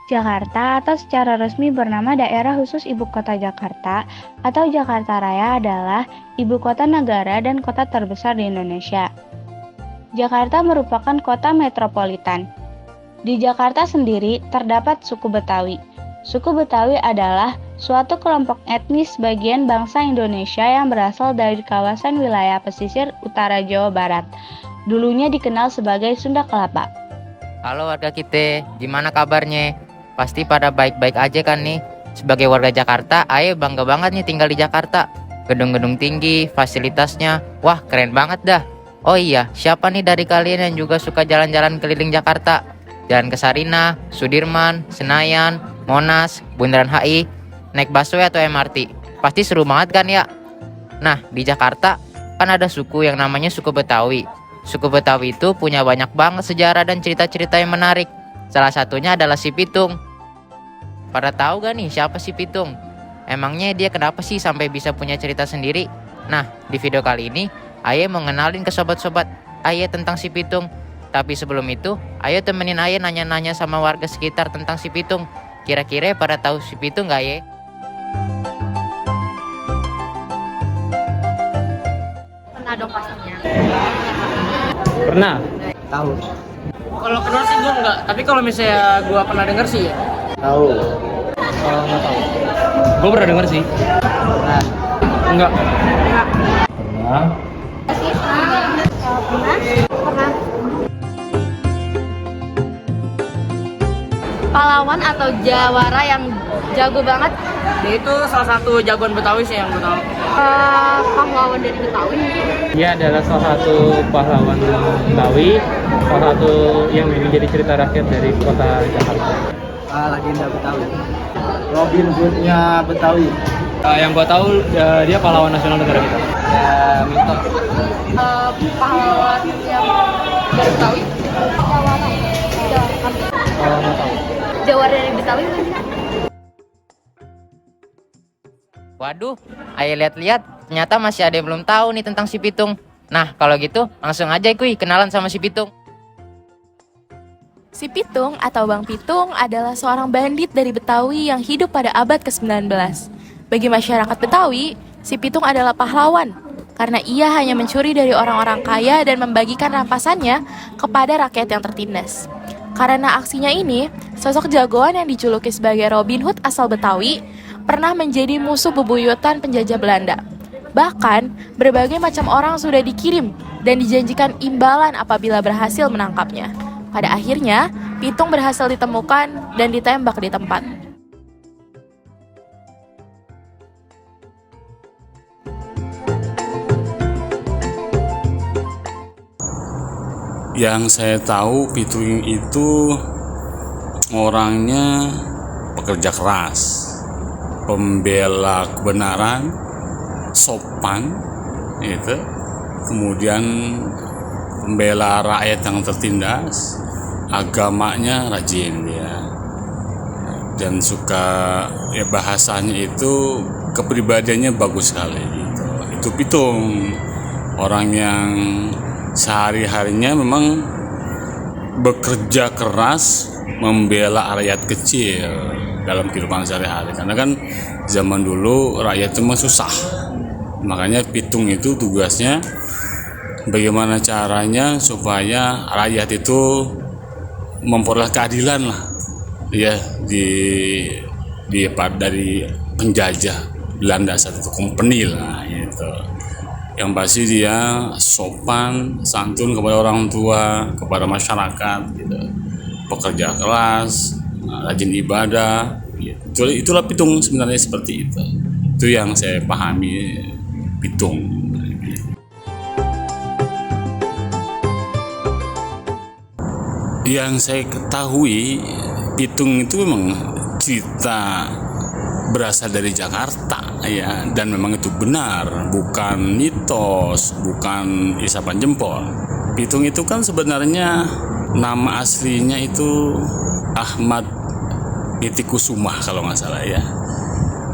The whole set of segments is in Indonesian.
Jakarta atau secara resmi bernama Daerah Khusus Ibu Kota Jakarta atau Jakarta Raya adalah ibu kota negara dan kota terbesar di Indonesia. Jakarta merupakan kota metropolitan. Di Jakarta sendiri terdapat suku Betawi. Suku Betawi adalah suatu kelompok etnis bagian bangsa Indonesia yang berasal dari kawasan wilayah pesisir utara Jawa Barat. Dulunya dikenal sebagai Sunda Kelapa. Halo warga kita, gimana kabarnya? Pasti pada baik-baik aja kan nih? Sebagai warga Jakarta, ayo bangga banget nih tinggal di Jakarta. Gedung-gedung tinggi, fasilitasnya, wah keren banget dah. Oh iya, siapa nih dari kalian yang juga suka jalan-jalan keliling Jakarta? Jalan ke Sarinah, Sudirman, Senayan, Monas, Bundaran HI, naik busway atau MRT. Pasti seru banget kan ya? Nah, di Jakarta kan ada suku yang namanya suku Betawi. Suku Betawi itu punya banyak banget sejarah dan cerita-cerita yang menarik. Salah satunya adalah si Pitung. Pada tahu gak nih siapa si Pitung? Emangnya dia kenapa sih sampai bisa punya cerita sendiri? Nah, di video kali ini, Aye mau ngenalin ke sobat-sobat Aye tentang si Pitung. Tapi sebelum itu, ayo temenin Aye nanya-nanya sama warga sekitar tentang si Pitung. Kira-kira pada tahu si Pitung gak Aye? Pernah dong pastinya. Pernah? Tahu. Kalau kenal sih gue enggak, tapi kalau misalnya gue pernah denger sih ya. Tahu. Kalau nggak tahu. Gue pernah denger sih. Pernah. Enggak. Pernah. Pahlawan atau jawara yang jago banget. Dia itu salah satu jagoan Betawi sih yang gue tahu. Pahlawan dari Betawi. Dia adalah salah satu pahlawan Betawi, salah satu yang menjadi cerita rakyat dari kota Jakarta. Legenda Betawi. Robin Hood-nya Betawi. Yang gue tahu dia pahlawan nasional negara kita. Ya, mitos. Pahlawan yang dari Betawi. Nggak tahu. Jawara dari Betawi kan? Waduh, Aye lihat-lihat ternyata masih ada yang belum tahu nih tentang si Pitung. Nah, kalau gitu langsung aja kuy kenalan sama si Pitung. Si Pitung atau Bang Pitung adalah seorang bandit dari Betawi yang hidup pada abad ke-19. Bagi masyarakat Betawi, si Pitung adalah pahlawan karena ia hanya mencuri dari orang-orang kaya dan membagikan rampasannya kepada rakyat yang tertindas. Karena aksinya ini, sosok jagoan yang dijuluki sebagai Robin Hood asal Betawi pernah menjadi musuh bebuyutan penjajah Belanda. Bahkan, berbagai macam orang sudah dikirim dan dijanjikan imbalan apabila berhasil menangkapnya. Pada akhirnya, Pitung berhasil ditemukan dan ditembak di tempat. Yang saya tahu Pitung itu orangnya pekerja keras, pembela kebenaran, sopan, gitu. Kemudian pembela rakyat yang tertindas, agamanya rajin dia, dan suka ya bahasanya itu kepribadiannya bagus sekali gitu. Itu Pitung, orang yang sehari-harinya memang bekerja keras membela rakyat kecil dalam kehidupan sehari-hari, karena kan zaman dulu rakyat cuma susah, makanya Pitung itu tugasnya bagaimana caranya supaya rakyat itu memperoleh keadilan lah ya dari penjajah Belanda saat itu, kompeni lah gitu. Yang pasti dia sopan santun kepada orang tua, kepada masyarakat gitu. Pekerja keras, rajin ibadah gitu. Itulah Pitung sebenarnya, seperti itu. Itu yang saya pahami Pitung. Yang saya ketahui Pitung itu memang cerita berasal dari Jakarta ya, dan memang itu benar, bukan mitos, bukan isapan jempol. Pitung itu kan sebenarnya nama aslinya itu Ahmad Nitikusumah kalau nggak salah ya.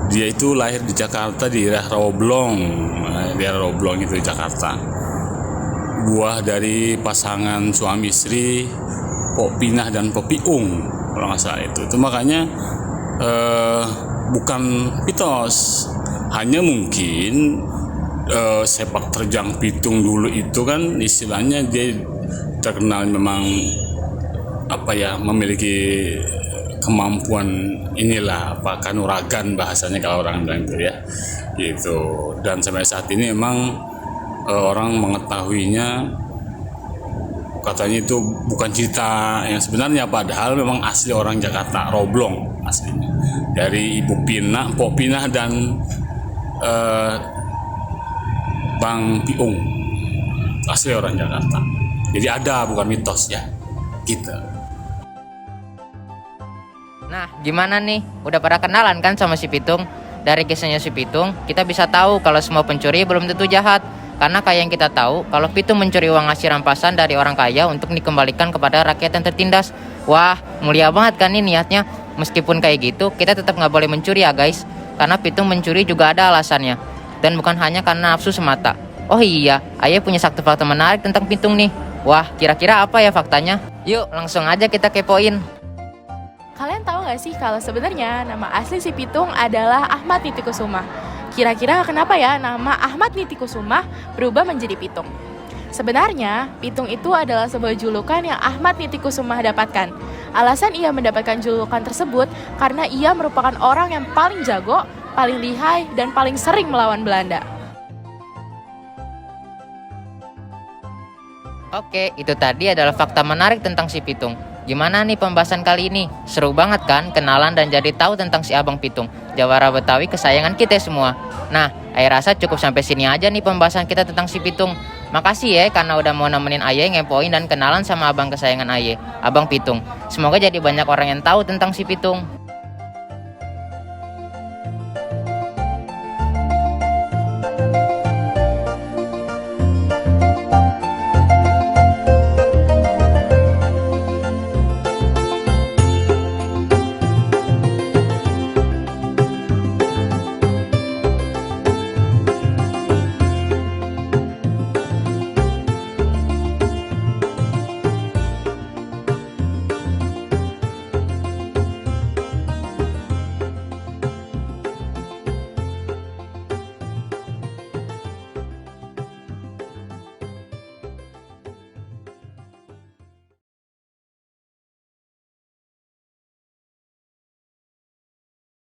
Dia itu lahir di Jakarta di daerah Roblong, daerah Roblong itu Jakarta. Buah dari pasangan suami istri Popinah dan Popiung kalau nggak salah itu. Itu makanya bukan mitos, hanya mungkin sepak terjang Pitung dulu itu kan istilahnya dia terkenal memang memiliki kemampuan inilah kanuragan bahasanya kalau orang bilang itu ya gitu. Dan sampai saat ini memang orang mengetahuinya, katanya itu bukan cerita yang sebenarnya, padahal memang asli orang Jakarta, Roblong aslinya, dari Ibu Pok Pinah dan Bang Piung, asli orang Jakarta. Jadi ada, bukan mitos ya gitu. Nah, gimana nih? Udah pada kenalan kan sama si Pitung? Dari kisahnya si Pitung, kita bisa tahu kalau semua pencuri belum tentu jahat. Karena kayak yang kita tahu, kalau Pitung mencuri uang hasil rampasan dari orang kaya untuk dikembalikan kepada rakyat yang tertindas. Wah, mulia banget kan nih niatnya. Meskipun kayak gitu, kita tetap nggak boleh mencuri ya guys. Karena Pitung mencuri juga ada alasannya. Dan bukan hanya karena nafsu semata. Oh iya, Ayah punya satu fakta menarik tentang Pitung nih. Wah, kira-kira apa ya faktanya? Yuk, langsung aja kita kepoin. Kalian tahu nggak sih kalau sebenarnya nama asli si Pitung adalah Ahmad Nitikusumah? Kira-kira kenapa ya nama Ahmad Nitikusumah berubah menjadi Pitung? Sebenarnya, Pitung itu adalah sebuah julukan yang Ahmad Nitikusumah dapatkan. Alasan ia mendapatkan julukan tersebut karena ia merupakan orang yang paling jago, paling lihai, dan paling sering melawan Belanda. Oke, itu tadi adalah fakta menarik tentang si Pitung. Gimana nih pembahasan kali ini? Seru banget kan kenalan dan jadi tahu tentang si Abang Pitung, jawara Betawi kesayangan kita semua. Nah, Ayah rasa cukup sampai sini aja nih pembahasan kita tentang si Pitung. Makasih ya karena udah mau nemenin Ayah ngepoin dan kenalan sama abang kesayangan Ayah, Abang Pitung. Semoga jadi banyak orang yang tahu tentang si Pitung.